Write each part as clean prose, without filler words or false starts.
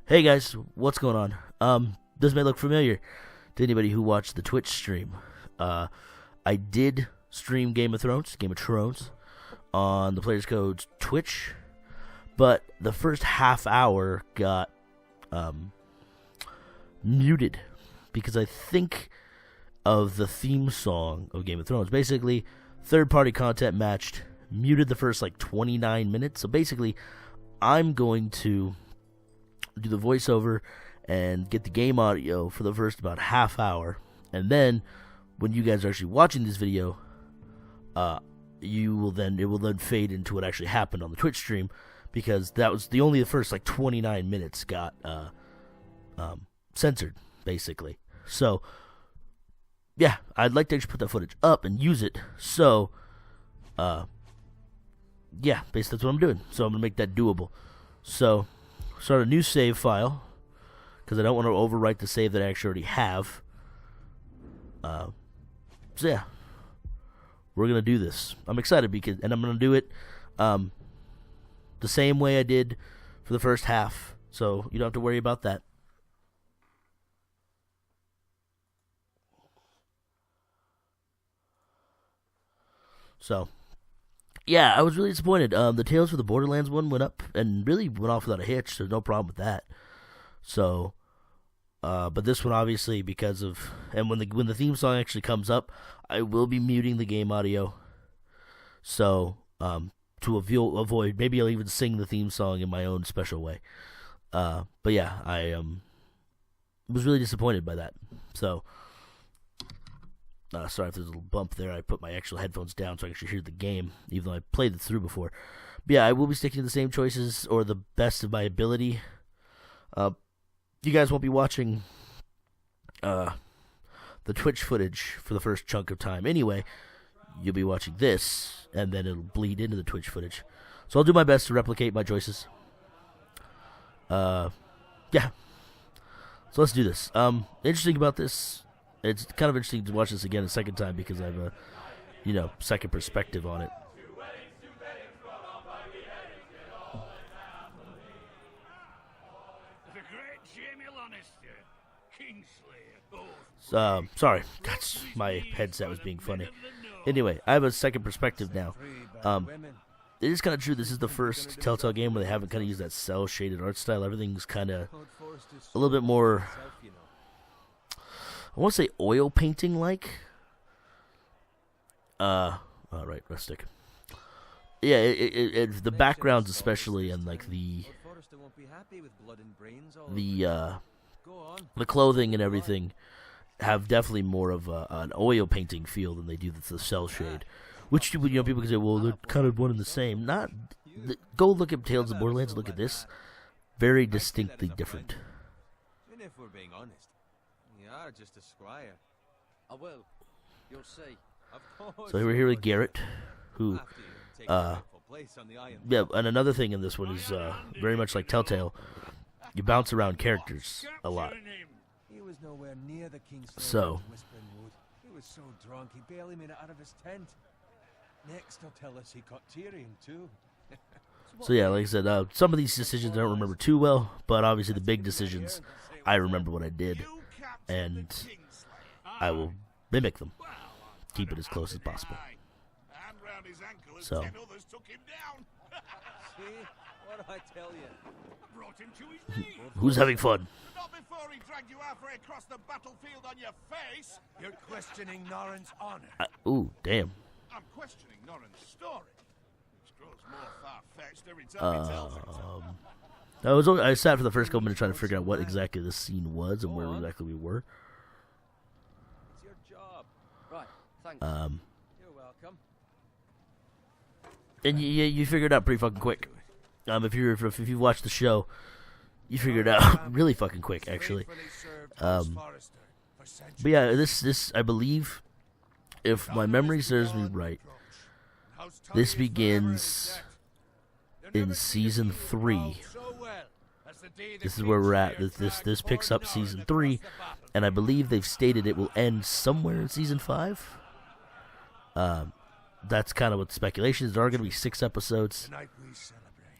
Hey guys, what's going on? This may look familiar to anybody who watched the Twitch stream. I did stream Game of Thrones, on the Players Code's Twitch, but the first half hour got muted because I think of the theme song of Game of Thrones. Basically, third-party content matched, muted the first 29 minutes. So basically, I'm going to do the voiceover and get the game audio for the first about half hour, and then when you guys are actually watching this video, it will then fade into what actually happened on the Twitch stream, because that was the first 29 minutes got censored, basically. So yeah, I'd like to actually put that footage up and use it. So yeah, basically that's what I'm doing. So I'm gonna make that doable. So start a new save file, because I don't want to overwrite the save that I actually already have. So yeah, we're gonna do this. I'm excited and I'm gonna do it the same way I did for the first half, so you don't have to worry about that. So yeah, I was really disappointed. The Tales for the Borderlands one went up and really went off without a hitch. So no problem with that. So, but this one obviously, because of, and when the theme song actually comes up, I will be muting the game audio. So to avoid, maybe I'll even sing the theme song in my own special way. But yeah, I was really disappointed by that. So. Sorry if there's a little bump there. I put my actual headphones down so I can actually hear the game, even though I played it through before. But yeah, I will be sticking to the same choices, or the best of my ability. You guys won't be watching the Twitch footage for the first chunk of time anyway. You'll be watching this, and then it'll bleed into the Twitch footage. So I'll do my best to replicate my choices. Yeah. So let's do this. Interesting about this, it's kind of interesting to watch this again a second time, because I have a, second perspective on it. Sorry, my headset was being funny. Anyway, I have a second perspective now. It is kind of true. This is the first Telltale game where they haven't kind of used that cel-shaded art style. Everything's kind of a little bit more, I want to say, oil painting like. Right, rustic. Yeah, the backgrounds especially, and the clothing and everything have definitely more of an oil painting feel than they do the cel shade. Which, people can say, well, they're kind of one and the same. Go look at Tales of Borderlands. Look at this. Very distinctly different. And if we're being honest, you are just a squire. I will. You'll see. So we're here with Garrett, who, yeah, and another thing in this one is very much like Telltale. You bounce around characters a lot. He was nowhere near the King's So he was so drunk he barely made it out of his tent. Next, he'll tell us he caught Tyrion too. So yeah, like I said, some of these decisions I don't remember too well, but obviously the big decisions, I remember what I did, and I will mimic them, keep it as close as possible. So, See? What do I tell you? Who's having fun? Not before he dragged you halfway across the battlefield on your face. You're questioning Norrin's honor. Ooh, damn. I'm questioning Norrin's story, which grows more far-fetched every time he tells it. I sat for the first couple minutes trying to figure out what exactly this scene was and where exactly we were. It's your job. Right, thanks. You're welcome. And you figured it out pretty fucking quick. If you watched the show, you figured it out really fucking quick, actually. But yeah, this I believe, if my memory serves me right, this begins in season 3. This is where we're at. This picks up season 3, and I believe they've stated it will end somewhere in season 5. That's kind of what the speculation is. There are going to be 6 episodes.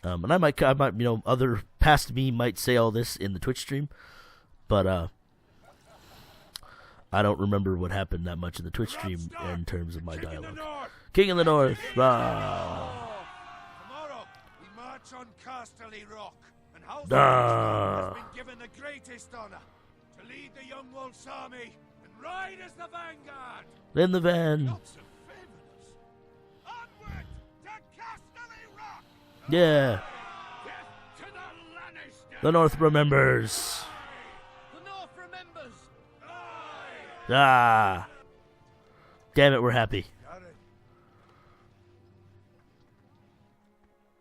And I might, other past me might say all this in the Twitch stream, but I don't remember what happened that much in the Twitch stream in terms of my dialogue. King in the North. Ah. Tomorrow we march on Casterly Rock, and House Ah. has been given the greatest honor to lead the Young Wolf's army and ride as the vanguard. In the van. Lots of favors. Onward to Casterly Rock. Yeah. Death to the Lannister. The North remembers. The North remembers. Ah. Damn it, we're happy. Got it.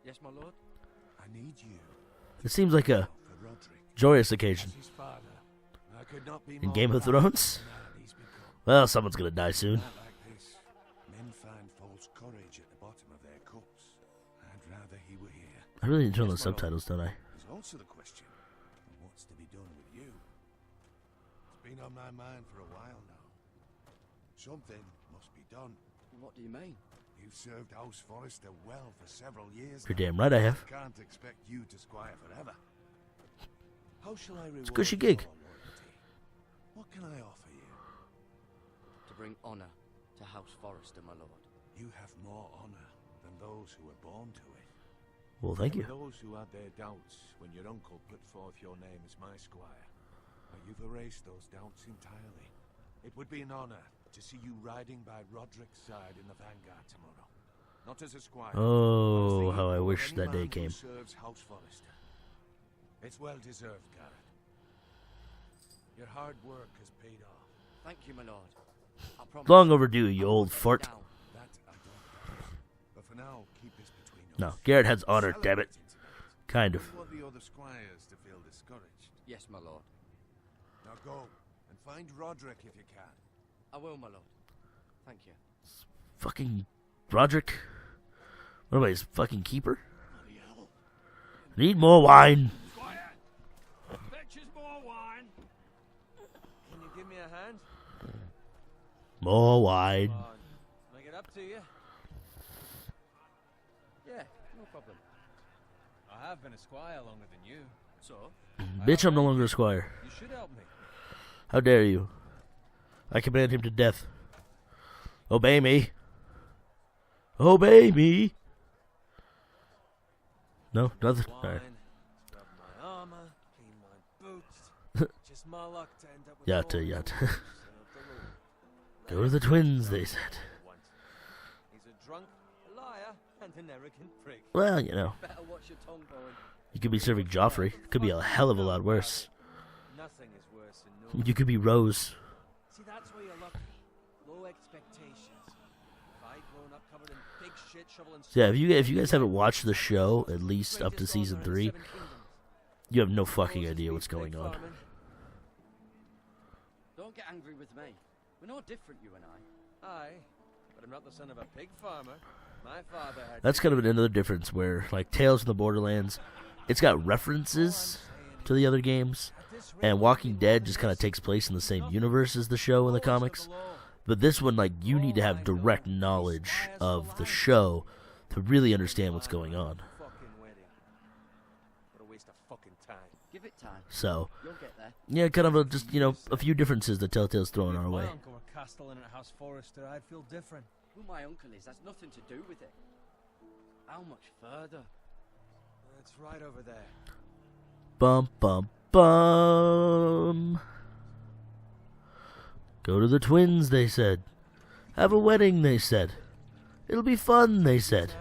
Yes, my lord. I need you It seems like a for Roderick. joyous occasion. His father. I could not be In more Game of proud Thrones? of the man he's become. Well, someone's gonna die soon. Not like this. Men find false courage at the bottom of their cups. I'd rather he were here. I really need to turn on the subtitles, don't I? There's also the question of what's to be done with you. It's been on my mind for a while now. Something must be done. What do you mean? You've served House Forrester well for several years You're now. damn right I have. Can't expect you to squire forever. How shall I reward a cushy gig. your loyalty? What can I offer you? To bring honor to House Forrester, my lord. You have more honor than those who were born to it. Well, thank you. Those who had their doubts when your uncle put forth your name as my squire. But you've erased those doubts entirely. It would be an honor to see you riding by Roderick's side in the vanguard tomorrow. Not as a squire. Oh, as the how I equal of wish any that day man who came. serves House Forrester. It's well deserved, Garrett. Your hard work has paid off. Thank you, my lord. I promise. Long overdue, you old fart. Down. That I don't doubt. But for now, keep this between us. No, Garrett has honor, damn it. Celebrate tonight. Kind of. We want the other squires to feel discouraged. Yes, my lord. Now go and find Roderick if you can. I will, my lord. Thank you. Fucking Roderick. What about his fucking keeper? Need more wine. Fetches more wine. Can you give me a hand? More wine. Come on. Make it up to you. Yeah, no problem. I have been a squire longer than you. So? Bitch, I'm no longer a squire. You should help me. How dare you? I command him to death. Obey me. Obey me. No, nothing. All right. Scrub my armor, clean my boots. Just my luck to end up with Yatta, all the yatta. rules of the law. Go to the twins, they said. He's a drunk, a liar, and an arrogant prick. Well, you know, Better watch your tongue, Bowen. you could be serving Joffrey. Could be a hell of a lot worse. Nothing is worse than no. You could be Rose. See, that's where you're lucky. Low expectations. If I'd grown up covered in big shit, shoveling. So yeah, if you guys haven't watched the show, at least up to season 3, you have no fucking idea what's going on. Don't get angry with me. We're no different, you and I. Aye, but I'm not the son of a pig farmer. My father had. That's kind of another difference where, like, Tales from the Borderlands, it's got references to the other games, and Walking Dead just kind of takes place in the same universe as the show in the comics. But this one, like, you need to have direct knowledge of the show to really understand what's going on. Fucking wedding. What a waste of fucking time. Give it time. So, You'll get there. yeah, kind of just, a few differences that Telltale's throwing our way. My uncle were castellan at House Forrester, I'd feel different. Who my uncle is, that's nothing to do with it. How much further? It's right over there. Bum, bum, bum. Go to the twins, they said. Have a wedding, they said. It'll be fun, they said.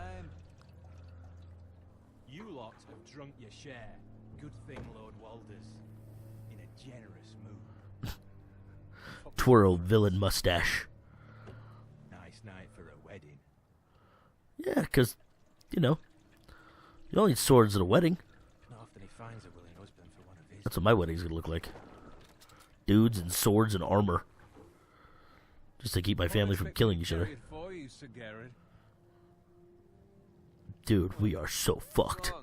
You lot have drunk your share. Good thing Lord Walder's in a generous mood. Twirl villain mustache. Nice night for a wedding. Yeah, 'cause, you don't need swords at a wedding. Not often he finds a willing husband for one of his. That's what my wedding's gonna look like. Dudes and swords and armor. Just to keep my family from killing each other. For you, Sir Garrett. Dude, we are so fucked.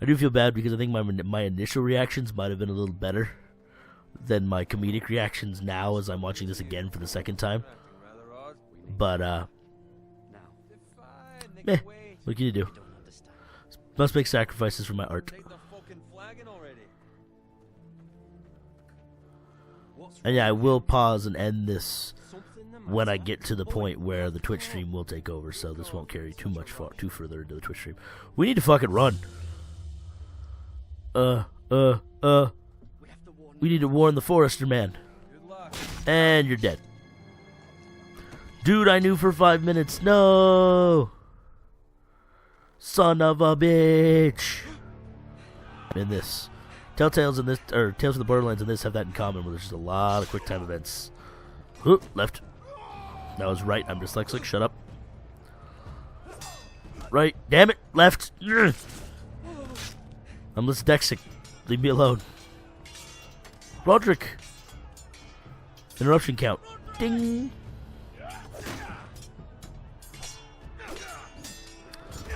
I do feel bad because I think my initial reactions might have been a little better than my comedic reactions now as I'm watching this again for the second time. Rather odd. But, Now. Meh. What can you do? Must make sacrifices for my art. Take the fucking flagon already. What's And yeah, I will pause and end this something the when I matter? get to the point where the Twitch stream will take over, so this won't carry too further into the Twitch stream. We need to fucking run. We have to warn We need to warn the Forester man. Good luck. And you're dead. Dude, I knew for 5 minutes. No! Son of a bitch! In this. Telltales in this, or Tales of the Borderlands in this have that in common, where there's just a lot of quick time events. Oop, left. That was right, I'm dyslexic, shut up. Right, damn it, left. Ugh. I'm dyslexic. Leave me alone. Roderick. Interruption count. Ding.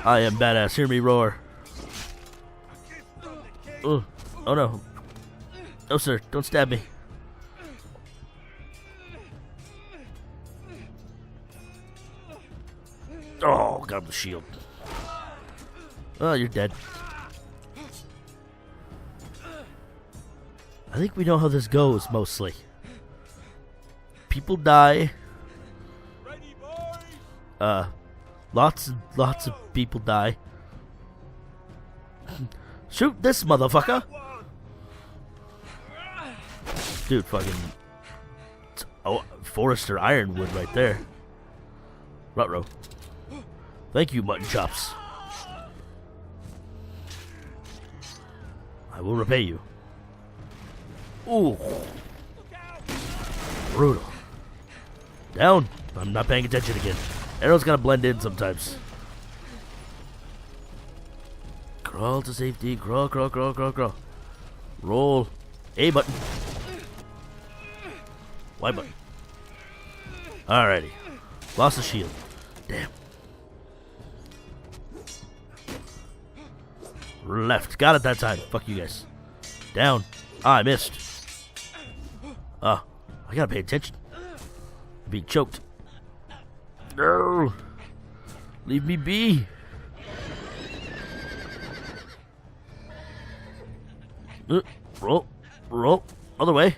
I am badass. Hear me roar. Oh no. No, sir. Don't stab me. Oh, got him the shield. Oh, you're dead. I think we know how this goes, mostly. People die. Ready, boys? Lots and lots of people die. Shoot this motherfucker! Dude, fucking... Oh, Forester Ironwood right there. Rutrow. Thank you, mutton chops. I will repay you. Ooh. Brutal. Down. I'm not paying attention again. Arrows gotta blend in sometimes. Crawl to safety. Crawl, crawl, crawl, crawl, crawl. Roll. A button. Y button. Alrighty. Lost the shield. Damn. Left. Got it that time. Fuck you guys. Down. Ah, I missed. Ah, I gotta pay attention. I'm being choked. No. Leave me be. Roll. Roll. Other way.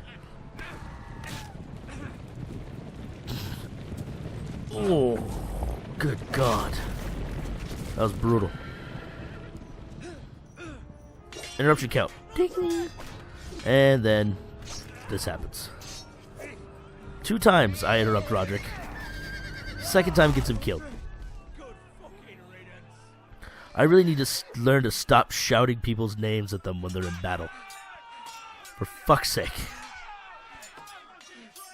Oh, good God. That was brutal. Interruption count. Ding. And then this happens. 2 times I interrupt Roderick. Second time gets him killed. I really need to learn to stop shouting people's names at them when they're in battle. For fuck's sake.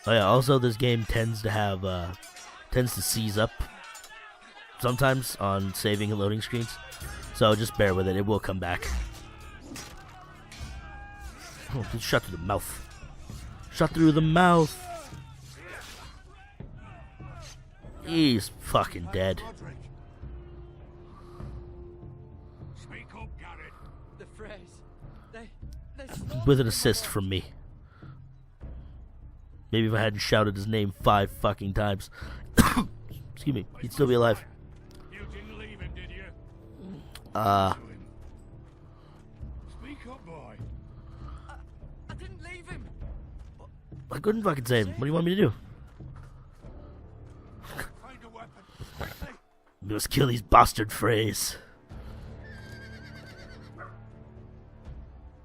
Oh yeah, also this game tends to have, tends to seize up sometimes on saving and loading screens. So just bear with it, it will come back. Oh, dude, shot through the mouth. Shot through the mouth. He's fucking dead. Roderick. Speak up, Garrett. The phrase. They With an assist from me. Maybe if I hadn't shouted his name 5 fucking times. Excuse me, he'd still be alive. You didn't leave him, did you? Speak up, boy. I didn't leave him. I couldn't fucking save him. What do you want me to do? Find a weapon. Quickly. We must kill these bastard Freys.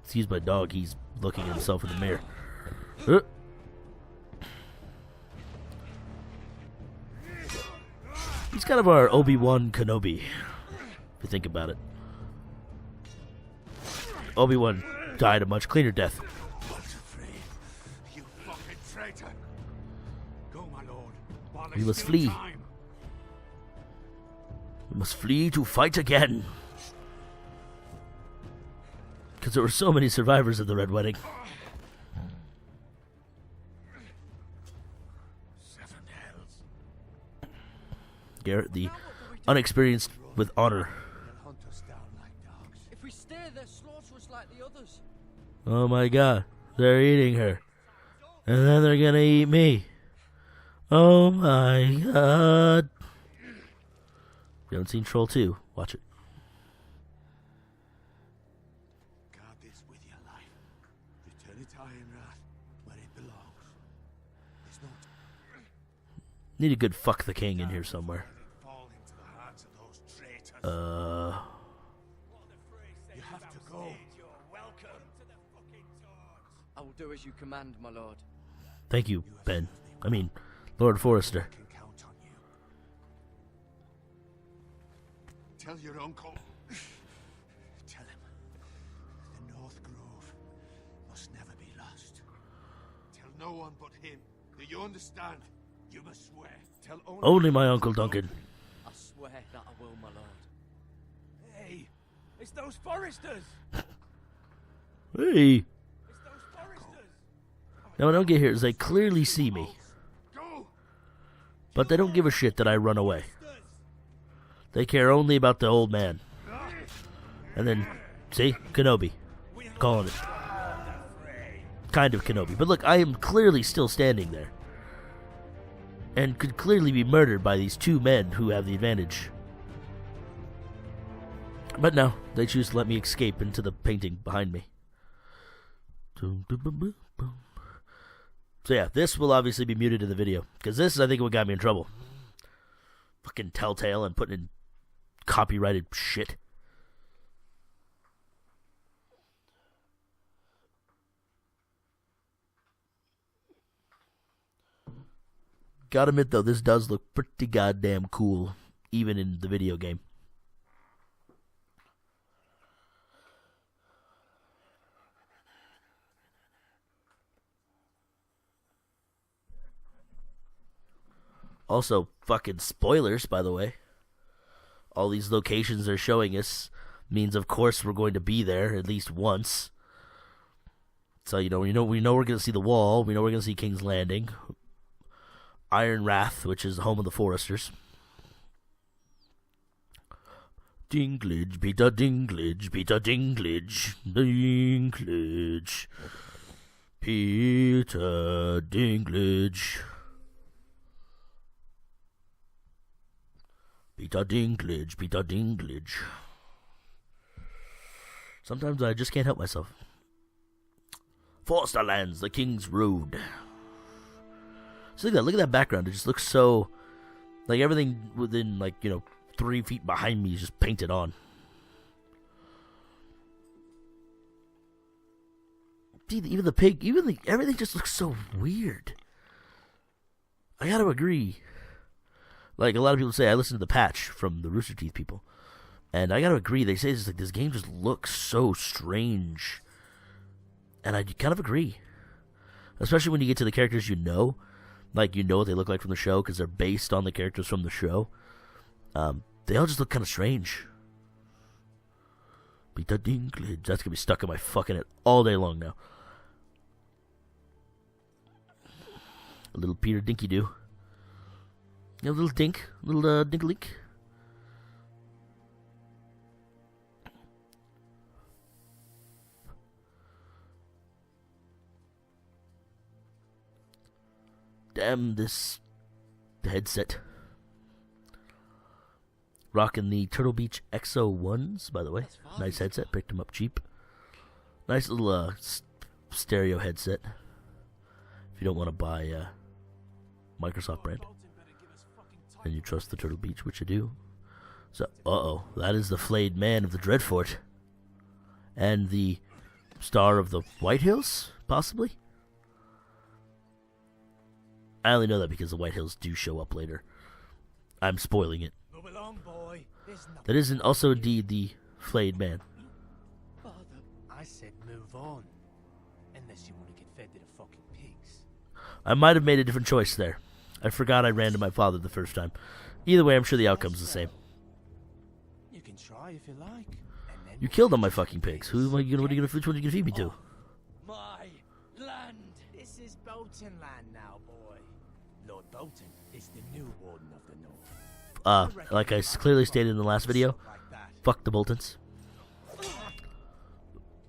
Excuse my dog, he's looking at himself in the mirror. He's kind of our Obi-Wan Kenobi, if you think about it. Obi-Wan died a much cleaner death. Walter Frey, you fucking traitor. Go, my lord. While We there's must still flee. time. We must flee to fight again. Because there were so many survivors of the Red Wedding. 7 hells. Garrett, the unexperienced with honor. They'll hunt us down like dogs. If we stay, they'll slaughter us like the others. Oh my God, they're eating her. And then they're gonna eat me. Oh my God. you haven't seen Troll 2, watch it. Guard this with your life. Return it to Ironrath, where it belongs. There's no Need a good fuck the king in here somewhere. fall into the hands of those traitors. You have to go. I will do as you command, my lord. Thank you, Ben. I mean, Lord Forrester. I can count on you. Tell your uncle. Tell him the North Grove must never be lost. Tell no one but him. Do you understand? You must swear. Tell Only my Uncle Duncan. I swear that I will, my lord. Hey, it's those Foresters. Hey. It's those Foresters. Now, what I don't get here is they clearly see me, Go. but they don't give a shit that I run away. They care only about the old man. And then, see? Kenobi. Calling it. Kind of Kenobi. But look, I am clearly still standing there. And could clearly be murdered by these two men who have the advantage. But no, they choose to let me escape into the painting behind me. So yeah, this will obviously be muted in the video. Because this is, I think, what got me in trouble. Fucking Telltale and putting in copyrighted shit. Gotta admit, though, this does look pretty goddamn cool, even in the video game. Also, fucking spoilers, by the way. All these locations they're showing us means, of course, we're going to be there at least once. So, we know we're going to see the Wall. We know we're going to see King's Landing. Ironrath, which is the home of the Foresters. Dinklage, Peter Dinklage, Peter Dinklage, Dinklage, Peter Dinklage. Peter Dinklage, Peter Dinklage. Sometimes I just can't help myself. Forsterlands, the King's Road. So look at that background. It just looks so, like everything within 3 feet behind me is just painted on. See, even the pig, everything just looks so weird. I gotta agree. Like a lot of people say, I listened to the patch from the Rooster Teeth people, and I gotta agree. They say this game just looks so strange, and I kind of agree. Especially when you get to the characters you know. Like, you know what they look like from the show because they're based on the characters from the show. They all just look kind of strange. Peter Dinklage. That's going to be stuck in my fucking head all day long now. A little Peter Dinky-Doo. A little Dink. A little Dink-a-Link. Damn this headset. Rocking the Turtle Beach Exo 1s, by the way. Nice headset. Picked them up cheap. Nice little stereo headset. If you don't want to buy Microsoft brand. And you trust the Turtle Beach, which you do. So, that is the flayed man of the Dreadfort. And the star of the White Hills, possibly? I only know that because the White Hills do show up later. I'm spoiling it. Move along, boy. That isn't also indeed the flayed man. Father, I said move on. Unless you want to get fed to the fucking pigs. I might have made a different choice there. I forgot I ran to my father the first time. Either way, I'm sure the outcome's the same. You can try if you like. And then You killed all my fucking pigs. What are you gonna feed me to? my land. this is Bolton land now, boy. Lord Bolton is the new Warden of the North. Like I clearly stated in the last video, Like that. fuck the Boltons.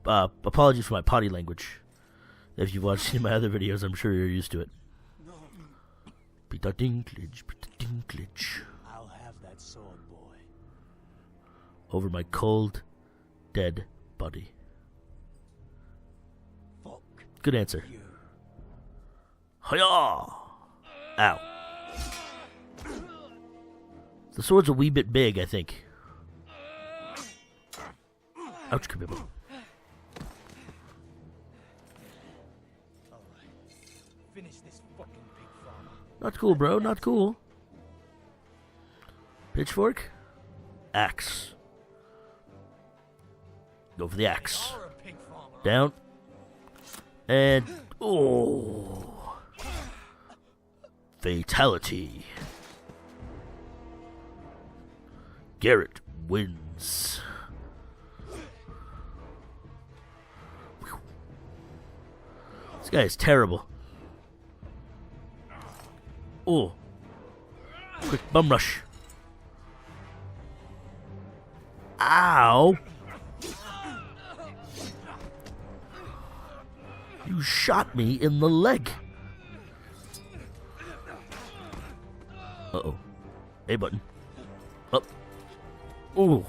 Apologies for my potty language. If you've watched any of my other videos, I'm sure you're used to it. Peter Dinklage, Peter Dinklage. I'll have that sword, boy. over my cold, dead body? Fuck Good answer. you. Hiya! Ow. The sword's a wee bit big, I think. Ouch, Kabibble. Alright. Finish this fucking pig farmer. Not cool, bro. Not cool. Pitchfork? Axe. Go for the axe. You're a pig farmer. Down. And... oh. Fatality. Garrett wins. Whew. This guy is terrible. Oh. Quick bum rush. Ow. You shot me in the leg. Uh-oh. A button. Up. Ooh.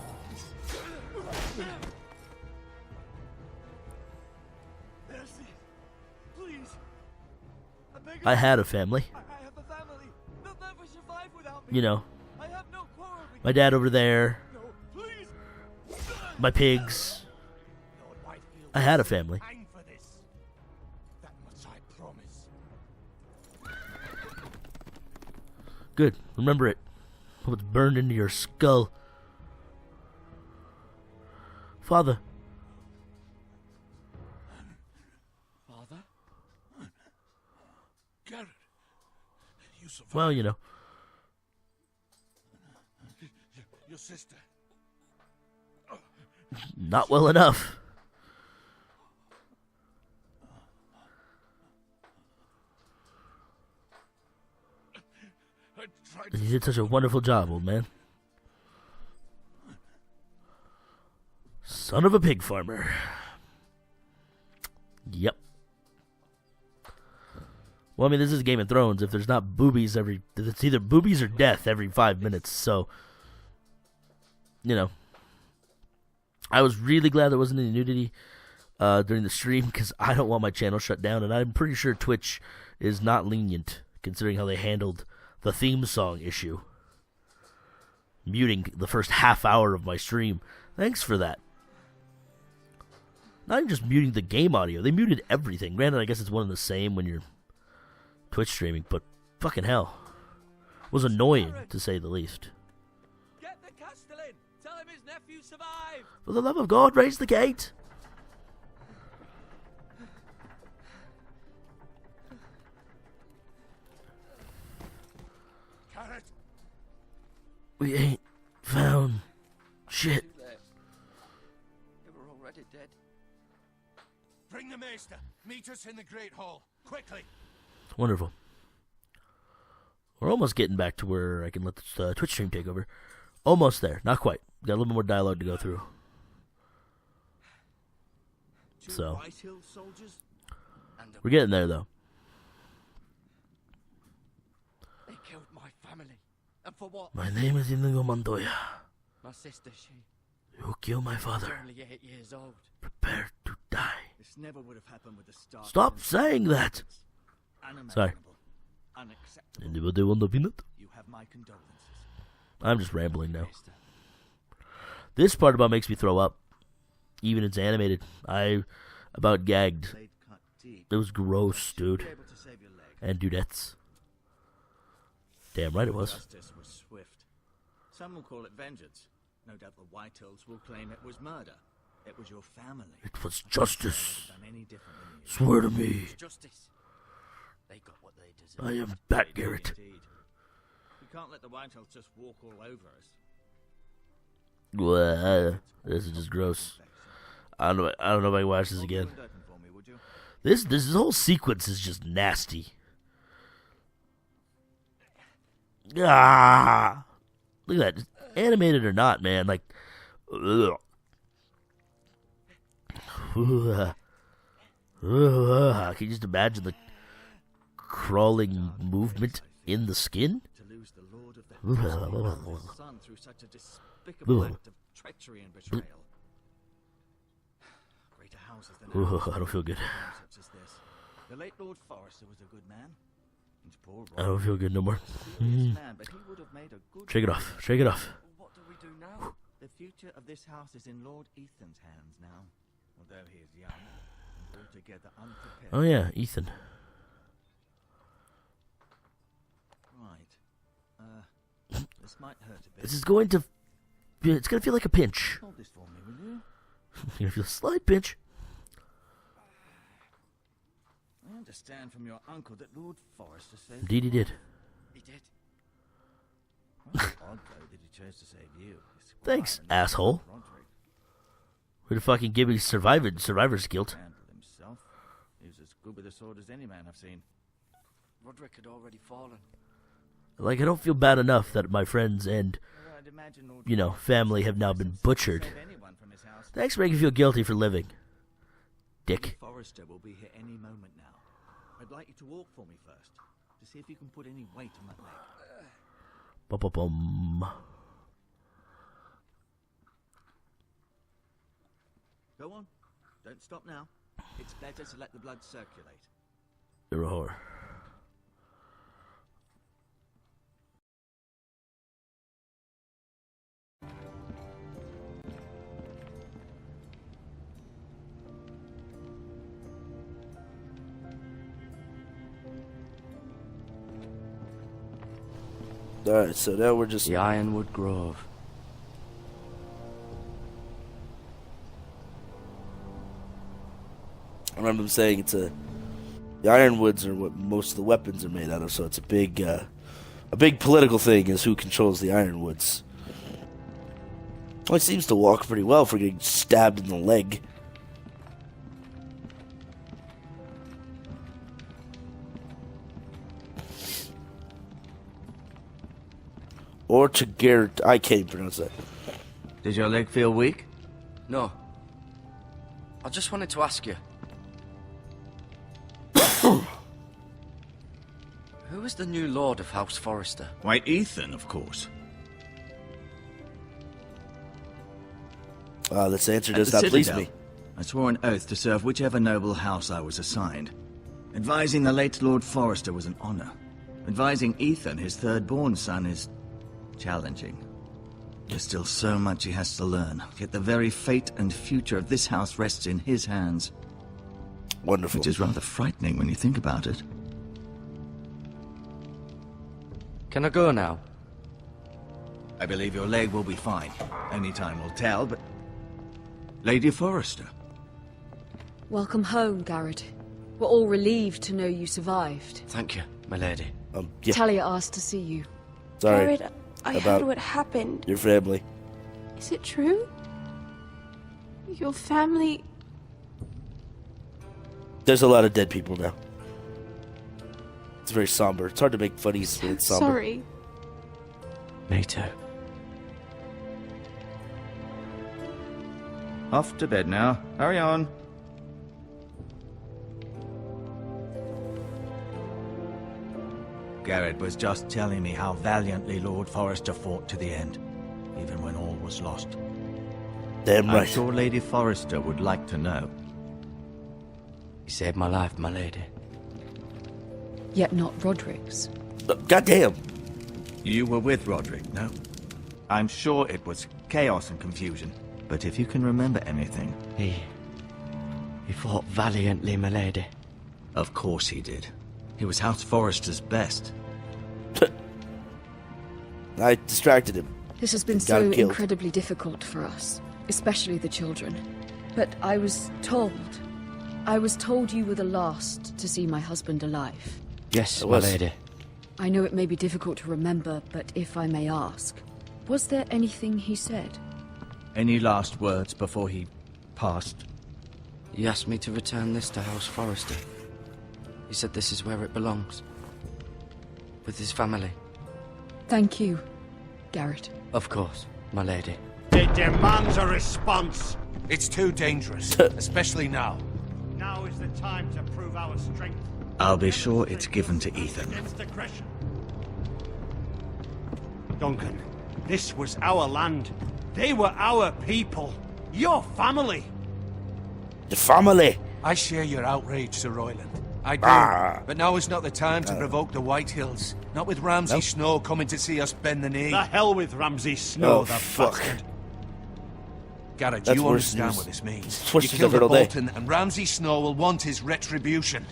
Please. I had a family. I have a family. They'll never survive without me. You know, I have no quarrel with my dad over there, you. No, please. my pigs. Lord Whitefield, I had a family. hang for this. That much I promise. Good. Remember it. What's burned into your skull. Father. Father? Garrett, you survived. Well, you know. Your sister. Not well enough. I tried to You did such a wonderful job, old man. Son of a pig farmer. Yep. Well, I mean, this is Game of Thrones. If there's not boobies it's either boobies or death every 5 minutes. So, you know, I was really glad there wasn't any nudity during the stream because I don't want my channel shut down, and I'm pretty sure Twitch is not lenient considering how they handled the theme song issue, muting the first half hour of my stream. Thanks for that. Not even just muting the game audio, they muted everything. Granted, I guess it's one and the same when you're Twitch streaming, but fucking hell. It was annoying, to say the least. Get the Castellan! Tell him his nephew survived! For the love of God, raise the gate! Garrett. We ain't found shit. Too late. They were already dead. Bring the maester. Meet us in the Great Hall. Quickly. Wonderful. We're almost getting back to where I can let the Twitch stream take over. Almost there. Not quite. Got a little more dialogue to go through. So, Whitehill soldiers? And we're getting there, though. They killed my family. And for what? My name is Inigo Montoya. My sister, she You kill my was father. only 8 years old. Prepare to die. This never would have happened with the Stark. Stop saying that! Sorry. Unacceptable. Anybody want a peanut? You have my condolences. I'm just rambling now. This part about makes me throw up. Even it's animated. I about gagged. Blade cut deep. It was gross, dude. Be able to save your leg. And dudettes. Damn right it was. Justice was swift. Some will call it vengeance. No doubt the Whitehills will claim it was murder. It was your family. It was justice. Done any different than you. Swear to me. Justice. They got what they deserve. I am back, They did Garrett. indeed. We can't let the Whitehills just walk all over us. Blah. This is just gross. I don't know if I can watch this Hold the again. window open for me, would you? This whole sequence is just nasty. Ah, look at that, just animated or not, man. Like, ugh. Ugh. Ugh. Can you just imagine the crawling movement in the skin? To lose the Lord of the House, son through such a despicable Ugh. act of treachery and betrayal. Greater houses than Ugh, ours I don't feel good. such as this. The late Lord Forrester was a good man. And poor I don't feel good no more. serious man, but he would have made a good Shake it off. Shake it off. What do we do now? The future of this house is in Lord Ethan's hands now. Although he is young and altogether unprepared. Oh yeah, Ethan. Right. This might hurt a bit. This is going to. It's gonna feel like a pinch. Hold this for me, will you? You're gonna feel a slight pinch. I understand from your uncle that Lord Forrester said... Indeed, he did. He did? Well, odd, though, that he chose to save you. his squire, Thanks, and not asshole. Roderick. Way to fucking give me survivor's guilt. Handled himself. He was as good with a sword as any man I've seen. Roderick had already fallen. Like, I don't feel bad enough that my friends and, Well, I'd imagine Lord you know, Forrester family have now would been save butchered. anyone from his house. Thanks for making me feel guilty for living. Lord Dick. Forrester will be here any moment now. I'd like you to walk for me first, to see if you can put any weight on that leg. Bum. Go on. Don't stop now. It's better to let the blood circulate. You're a whore. Alright, so now we're just... The Ironwood Grove. I remember them saying it's the Ironwoods are what most of the weapons are made out of, so it's a big political thing is who controls the Ironwoods. Well, he seems to walk pretty well for getting stabbed in the leg. Or to Garrett, I can't pronounce that. Does your leg feel weak? No. I just wanted to ask you. Who is the new Lord of House Forrester? Why, Ethan, of course. This answer At does the not please Citadel, me. I swore an oath to serve whichever noble house I was assigned. Advising the late Lord Forrester was an honor. Advising Ethan, his third-born son, is challenging. There's still so much he has to learn, yet the very fate and future of this house rests in his hands. Wonderful. Which is rather frightening when you think about it. Can I go now? I believe your leg will be fine. Only time will tell, but... Lady Forrester. Welcome home, Garrett. We're all relieved to know you survived. Thank you, my lady. Yeah, Talia asked to see you. sorry Garrett, I about heard what happened. your family. Is it true? Your family... There's a lot of dead people now. It's very somber. It's hard to make funny when it's somber. Sorry. Me too. Off to bed now. Hurry on. Garrett was just telling me how valiantly Lord Forrester fought to the end, even when all was lost. Damn I'm right. sure Lady Forrester would like to know. You saved my life, my lady. Yet not Roderick's. Goddamn. You were with Roderick, no? I'm sure it was chaos and confusion, but if you can remember anything... He fought valiantly, my lady. Of course he did. He was House Forrester's best. I distracted him. This has been Got so him killed. incredibly difficult for us, especially the children. But I was told you were the last to see my husband alive. Yes, I my was. lady. I know it may be difficult to remember, but if I may ask, was there anything he said? Any last words before he passed? He asked me to return this to House Forrester. He said this is where it belongs. With his family. Thank you, Garrett. Of course, my lady. It demands a response. It's too dangerous, especially now. Now is the time to prove our strength. I'll be sure it's given to Ethan. Against aggression. Duncan, this was our land. They were our people. Your family. The family. I share your outrage, Sir Royland. I do. Ah. But now is not the time to provoke the Whitehills. Not with Ramsay Snow coming to see us bend the knee. The hell with Ramsay Snow, Oh, the fuck. bastard. Garrett, That's you worse understand news. what this means. It's worse You news killed I've heard a all day. Bolton, and Ramsay Snow will want his retribution.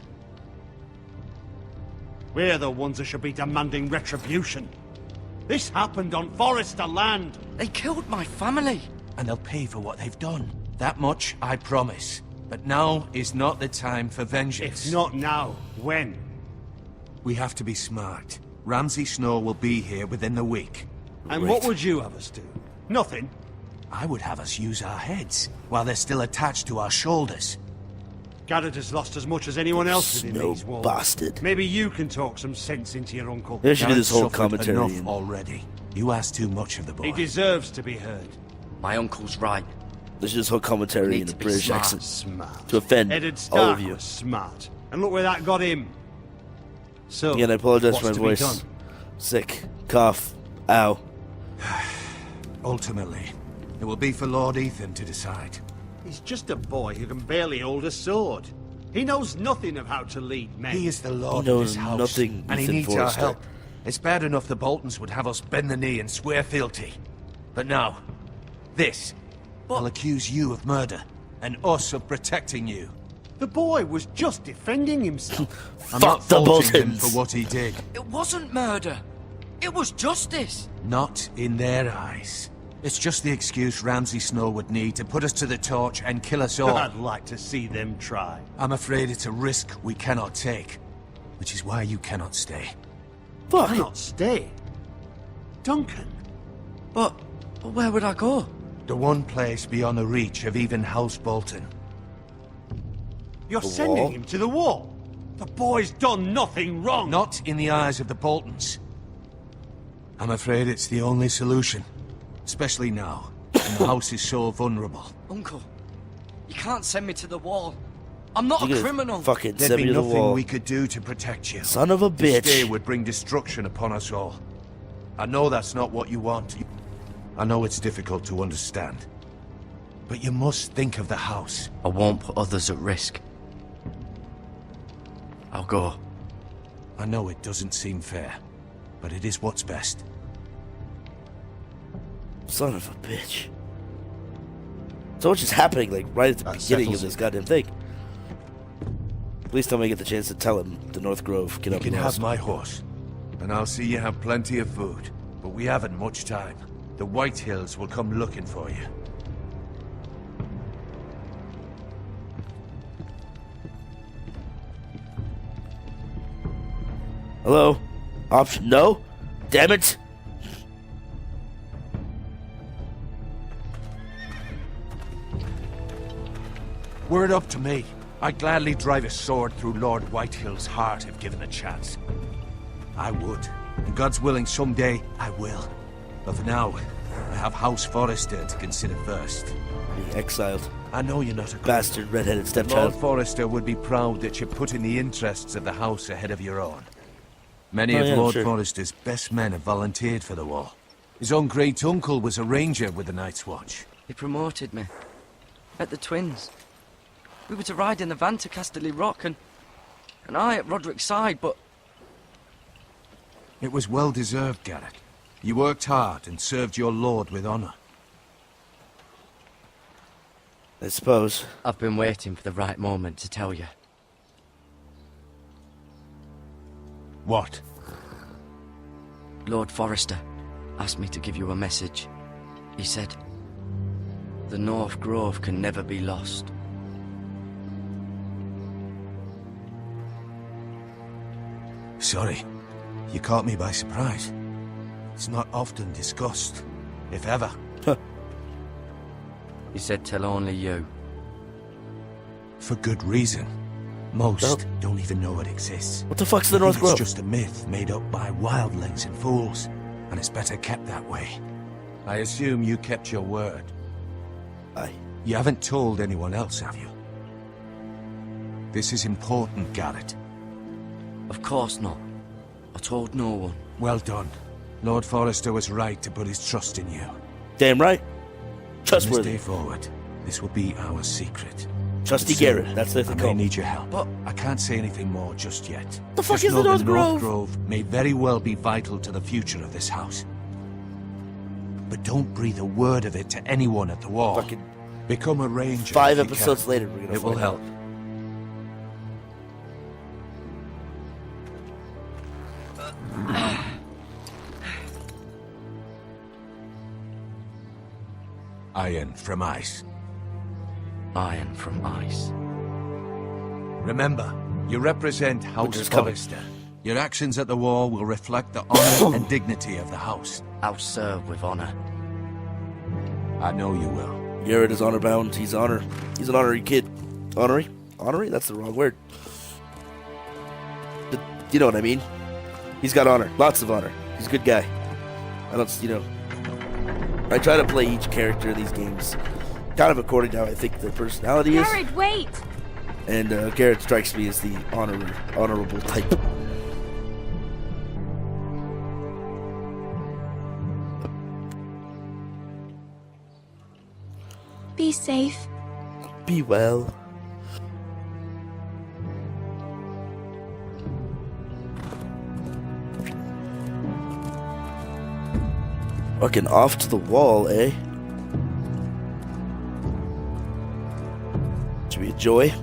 We're the ones that should be demanding retribution. This happened on Forrester land. They killed my family. And they'll pay for what they've done. That much, I promise. But now is not the time for vengeance. If not now, when? We have to be smart. Ramsay Snow will be here within the week. And what would you have us do? Nothing. I would have us use our heads, while they're still attached to our shoulders. Garrett has lost as much as anyone else within Snow these walls. bastard. Maybe you can talk some sense into your uncle. They should do this whole Garrett's suffered commentary. enough already. You ask too much of the boy. He deserves to be heard. My uncle's right. They should do this whole commentary Need in a to be British smart. accent Smart. to offend Eddard all Stark of you. was smart. And look where that got him. So, Again, I apologize what's for my to be voice. done? Sick. Cough. Ow. Ultimately, it will be for Lord Ethan to decide. He's just a boy who can barely hold a sword. He knows nothing of how to lead men. He is the Lord He of knows this house, nothing, and he Ethan needs Forrester. our help. It's bad enough the Boltons would have us bend the knee and swear fealty. But now, this will accuse you of murder, and us of protecting you. The boy was just defending himself. I'm Fuck not the faulting him Boltons. for what he did. It wasn't murder. It was justice. Not in their eyes. It's just the excuse Ramsay Snow would need to put us to the torch and kill us all. I'd like to see them try. I'm afraid it's a risk we cannot take, which is why you cannot stay. Fuck. Why not stay? Duncan. But where would I go? The one place beyond the reach of even House Bolton. You're The sending wall? him to the wall. The boy's done nothing wrong. Not in the eyes of the Boltons. I'm afraid it's the only solution. Especially now, when the house is so vulnerable. Uncle, you can't send me to the wall. I'm not You a gonna criminal. Fucking There'd send be me to the nothing wall. we could do to protect you. Son of a To stay bitch. would bring destruction upon us all. I know that's not what you want. I know it's difficult to understand. But you must think of the house. I won't put others at risk. I'll go. I know it doesn't seem fair, but it is what's best. Son of a bitch. So much is happening, like, right at the That beginning of settles this it. goddamn thing. Please tell me I get the chance to tell him the North Grove. Get You up can and have lost. my horse, and I'll see you have plenty of food. But we haven't much time. The Whitehills will come looking for you. Hello? Option no? Damn it! Were it up to me, I'd gladly drive a sword through Lord Whitehill's heart if given a chance. I would. And God's willing, someday I will. But for now, I have House Forrester to consider first. Being exiled. I know you're not a criminal, Bastard redheaded but stepchild. Lord Forrester would be proud that you're putting the interests of the house ahead of your own. Many Oh, of yeah, Lord sure. Forrester's best men have volunteered for the war. His own great uncle was a ranger with the Night's Watch. He promoted me. Met the twins. We were to ride in the van to Casterly Rock and I at Roderick's side, but It was well deserved, Garrett. You worked hard and served your lord with honor. I suppose. I've been waiting for the right moment to tell you. What? Lord Forrester asked me to give you a message. He said, the North Grove can never be lost. Sorry. You caught me by surprise. It's not often discussed, if ever. He said tell only you. For good reason. Most Well- don't even know it exists. What the fuck's the I North think Grove? It's just a myth made up by wildlings and fools, and it's better kept that way. I assume you kept your word. Aye. You haven't told anyone else, have you? This is important, Garrett. Of course not. I told no one. Well done. Lord Forrester was right to put his trust in you. Damn right. Trustworthy. From this day forward, this will be our secret. Trusty But Garrett, soon, that's what I they may call me. need your help. But- I can't say anything more just yet. The fuck Just is the know North that Grove? North Grove may very well be vital to the future of this house. But don't breathe a word of it to anyone at the wall. Fucking Become a ranger. 5 if you episodes can. later, we're gonna It will find help. out. Iron from ice. Iron from ice. Remember, you represent House Winter's coming. Forrester. Your actions at the wall will reflect the honor and dignity of the house. I'll serve with honor. I know you will. Garrett is honor bound. He's honor. He's an honorary kid. Honorary? Honorary? That's the wrong word. But you know what I mean. He's got honor. Lots of honor. He's a good guy. I don't, I try to play each character in these games kind of according to how I think their personality is. Jared, wait! And Garrett strikes me as the honorable type. Be safe. Be well. Fucking off to the wall, eh? Should be a joy.